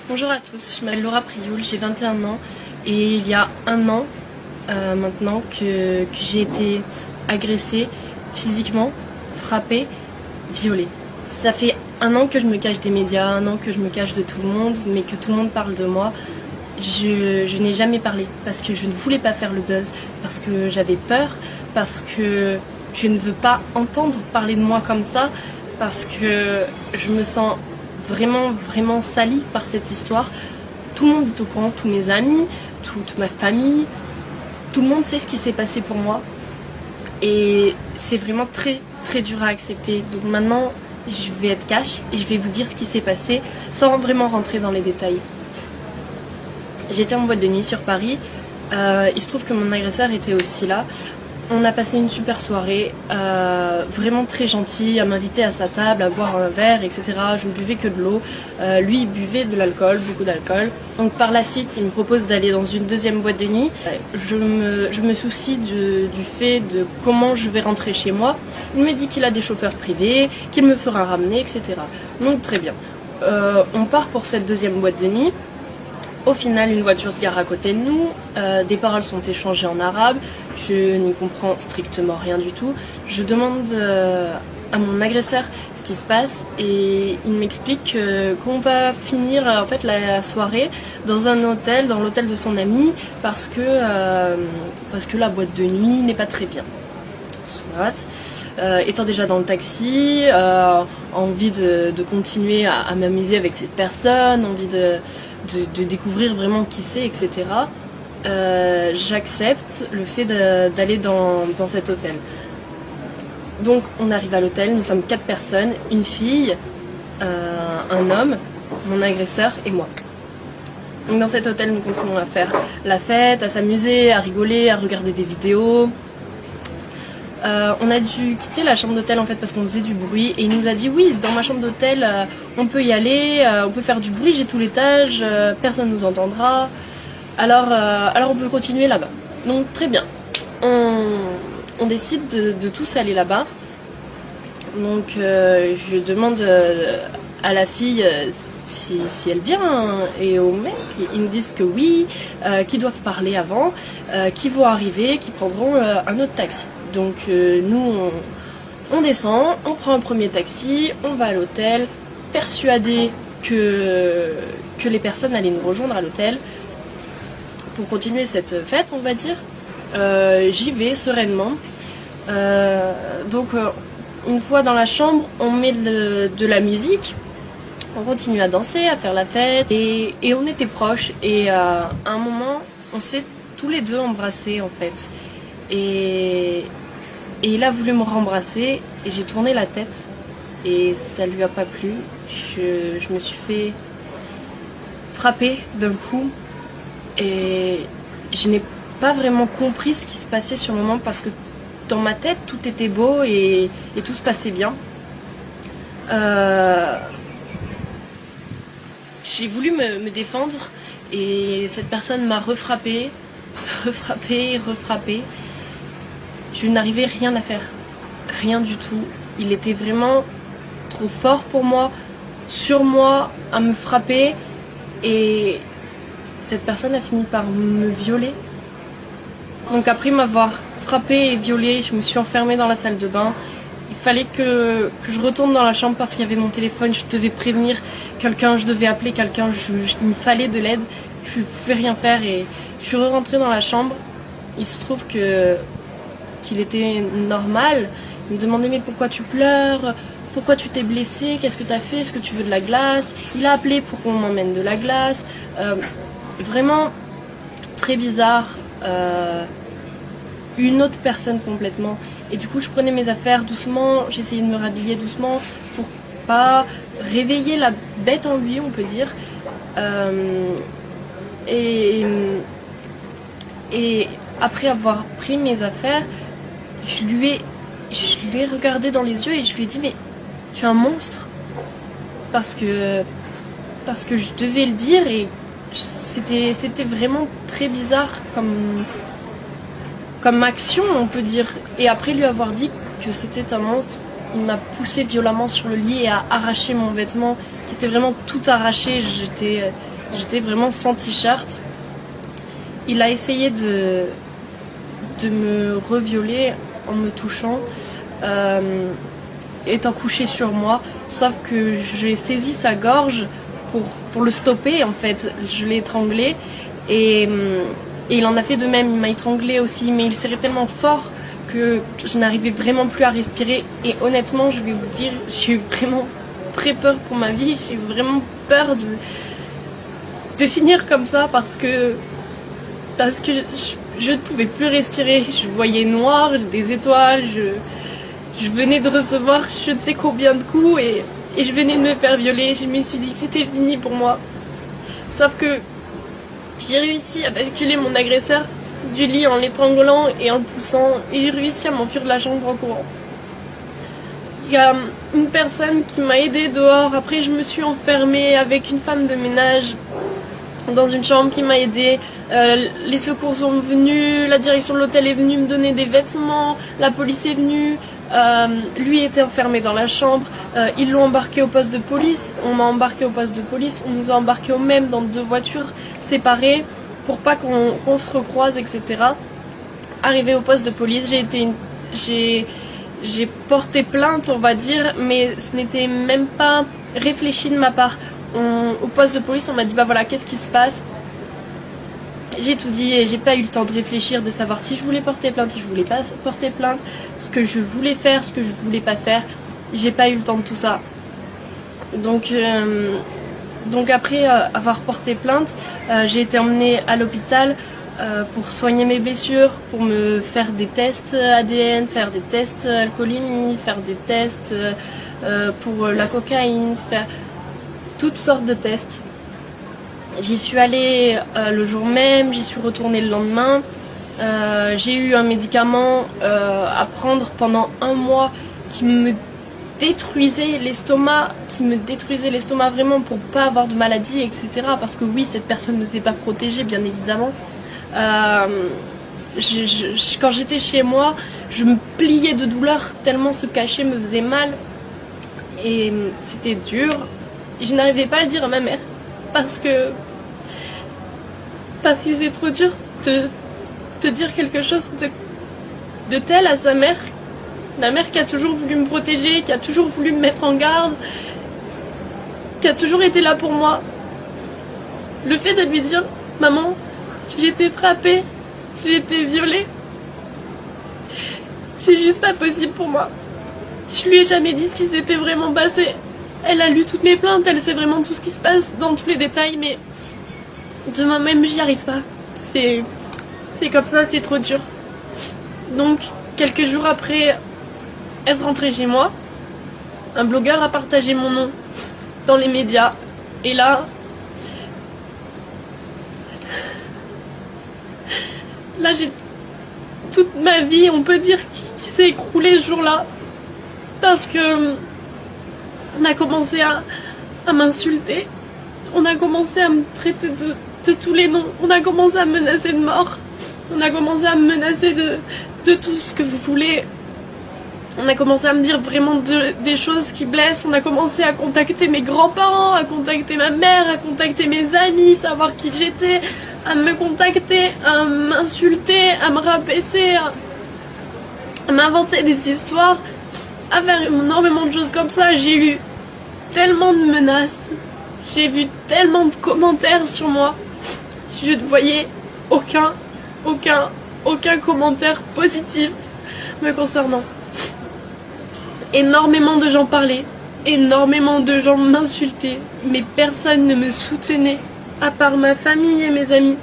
Bonjour à tous, je m'appelle Laura Prioul, j'ai 21 ans et il y a un an maintenant que j'ai été agressée physiquement, frappée, violée. Ça fait un an que je me cache des médias, un an que je me cache de tout le monde, mais que tout le monde parle de moi. Je n'ai jamais parlé parce que je ne voulais pas faire le buzz, parce que j'avais peur, parce que je ne veux pas entendre parler de moi comme ça, parce que je me sens vraiment salie par cette histoire. Tout le monde est au courant, tous mes amis, toute ma famille, tout le monde sait ce qui s'est passé pour moi. Et c'est vraiment très dur à accepter. Donc maintenant, je vais être cash et je vais vous dire ce qui s'est passé sans vraiment rentrer dans les détails. J'étais en boîte de nuit sur Paris. Il se trouve que mon agresseur était aussi là. On a passé une super soirée, vraiment très gentil, à m'inviter à sa table, à boire un verre, etc. Je ne buvais que de l'eau. Lui, il buvait de l'alcool, beaucoup d'alcool. Donc par la suite, il me propose d'aller dans une deuxième boîte de nuit. Je me soucie du fait de comment je vais rentrer chez moi. Il me dit qu'il a des chauffeurs privés, qu'il me fera ramener, etc. Donc très bien. On part pour cette deuxième boîte de nuit. Au final, une voiture se gare à côté de nous, des paroles sont échangées en arabe, je n'y comprends strictement rien du tout. Je demande à mon agresseur ce qui se passe et il m'explique qu'on va finir en fait la soirée dans un hôtel, dans l'hôtel de son ami, parce que la boîte de nuit n'est pas très bien. Soit. Étant déjà dans le taxi, envie de continuer à m'amuser avec cette personne, envie de découvrir vraiment qui c'est, etc. J'accepte le fait d'aller dans cet hôtel. Donc on arrive à l'hôtel, nous sommes 4 personnes, une fille, un homme, mon agresseur et moi. Donc dans cet hôtel, nous continuons à faire la fête, à s'amuser, à rigoler, à regarder des vidéos. On a dû quitter la chambre d'hôtel en fait parce qu'on faisait du bruit et il nous a dit oui, dans ma chambre d'hôtel on peut y aller, on peut faire du bruit, j'ai tout l'étage, personne nous entendra, alors on peut continuer là-bas. Donc très bien, on décide de tous aller là-bas. Donc je demande à la fille si elle vient et au mec, ils me disent que oui, qu'ils doivent parler avant, qu'ils vont arriver, qu'ils prendront un autre taxi. Donc nous on descend, on prend un premier taxi, on va à l'hôtel, persuadés que les personnes allaient nous rejoindre à l'hôtel pour continuer cette fête, on va dire. J'y vais sereinement. Donc une fois dans la chambre, on met de la musique, on continue à danser, à faire la fête et on était proches et à un moment on s'est tous les deux embrassés en fait. Et il a voulu me rembrasser et j'ai tourné la tête et ça lui a pas plu. Je me suis fait frapper d'un coup et je n'ai pas vraiment compris ce qui se passait sur le moment parce que dans ma tête tout était beau et tout se passait bien. J'ai voulu me défendre et cette personne m'a refrappé. Je n'arrivais rien à faire, rien du tout. Il était vraiment trop fort pour moi, sur moi, à me frapper. Et cette personne a fini par me violer. Donc après m'avoir frappé et violée, je me suis enfermée dans la salle de bain. Il fallait que je retourne dans la chambre parce qu'il y avait mon téléphone, je devais prévenir quelqu'un, je devais appeler quelqu'un, il me fallait de l'aide. Je ne pouvais rien faire et je suis rentrée dans la chambre. Il se trouve qu'il était normal. Il me demandait mais pourquoi tu pleures, pourquoi tu t'es blessé, qu'est-ce que tu as fait, est-ce que tu veux de la glace. Il a appelé pour qu'on m'emmène de la glace. Vraiment très bizarre. Une autre personne complètement. Et du coup je prenais mes affaires doucement, j'essayais de me rhabiller doucement pour pas réveiller la bête en lui, on peut dire. Et après avoir pris mes affaires, je lui ai regardé dans les yeux et je lui ai dit mais tu es un monstre, parce que je devais le dire et c'était vraiment très bizarre comme action, on peut dire. Et après lui avoir dit que c'était un monstre, il m'a poussé violemment sur le lit et a arraché mon vêtement qui était vraiment tout arraché. J'étais vraiment sans t-shirt. Il a essayé de me revioler en me touchant, étant couché sur moi, sauf que j'ai saisi sa gorge pour le stopper en fait. Je l'ai étranglé et il en a fait de même, il m'a étranglé aussi, mais il serrait tellement fort que je n'arrivais vraiment plus à respirer. Et honnêtement, je vais vous dire, j'ai eu vraiment très peur pour ma vie, j'ai vraiment peur de finir comme ça parce que je ne pouvais plus respirer. Je voyais noir, des étoiles, je venais de recevoir je ne sais combien de coups et je venais de me faire violer. Je me suis dit que c'était fini pour moi. Sauf que j'ai réussi à basculer mon agresseur du lit en l'étranglant et en le poussant, et j'ai réussi à m'enfuir de la chambre en courant. Il y a une personne qui m'a aidée dehors. Après, je me suis enfermée avec une femme de ménage dans une chambre qui m'a aidée. Les secours sont venus, la direction de l'hôtel est venue me donner des vêtements, la police est venue. Lui était enfermé dans la chambre, ils l'ont embarqué au poste de police, on m'a embarqué au poste de police, on nous a embarqués au même dans 2 voitures séparées pour pas qu'on se recroise, etc. Arrivé au poste de police, j'ai porté plainte, on va dire, mais ce n'était même pas réfléchi de ma part. Au poste de police, on m'a dit bah voilà, qu'est-ce qui se passe? J'ai tout dit et j'ai pas eu le temps de réfléchir, de savoir si je voulais porter plainte, si je voulais pas porter plainte, ce que je voulais faire, ce que je voulais pas faire. J'ai pas eu le temps de tout ça. Donc après avoir porté plainte, j'ai été emmenée à l'hôpital pour soigner mes blessures, pour me faire des tests ADN, faire des tests alcoolémie, faire des tests pour la cocaïne, faire toutes sortes de tests. J'y suis allée le jour même, j'y suis retournée le lendemain. J'ai eu un médicament à prendre pendant 1 mois qui me détruisait l'estomac, vraiment pour pas avoir de maladie, etc. Parce que oui, cette personne ne s'est pas protégée, bien évidemment. Quand j'étais chez moi, je me pliais de douleur tellement ce cachet me faisait mal. Et c'était dur. Je n'arrivais pas à le dire à ma mère. Parce que c'est trop dur de dire quelque chose de tel à sa mère. Ma mère qui a toujours voulu me protéger, qui a toujours voulu me mettre en garde, qui a toujours été là pour moi. Le fait de lui dire « Maman, j'ai été frappée, j'ai été violée », c'est juste pas possible pour moi. Je lui ai jamais dit ce qui s'était vraiment passé. Elle a lu toutes mes plaintes, elle sait vraiment tout ce qui se passe dans tous les détails, mais de moi-même, j'y arrive pas. C'est comme ça, c'est trop dur. Donc, quelques jours après être rentrée chez moi, un blogueur a partagé mon nom dans les médias. Et là, j'ai toute ma vie, on peut dire, qui s'est écroulée ce jour-là. Parce que on a commencé à m'insulter, on a commencé à me traiter de tous les noms, on a commencé à me menacer de mort, on a commencé à me menacer de tout ce que vous voulez, on a commencé à me dire vraiment des choses qui blessent, on a commencé à contacter mes grands-parents, à contacter ma mère, à contacter mes amis, savoir qui j'étais, à me contacter, à m'insulter, à me rabaisser, à m'inventer des histoires, à faire énormément de choses comme ça. J'ai eu tellement de menaces, j'ai vu tellement de commentaires sur moi, je ne voyais aucun commentaire positif me concernant. Énormément de gens parlaient, énormément de gens m'insultaient, mais personne ne me soutenait, à part ma famille et mes amis.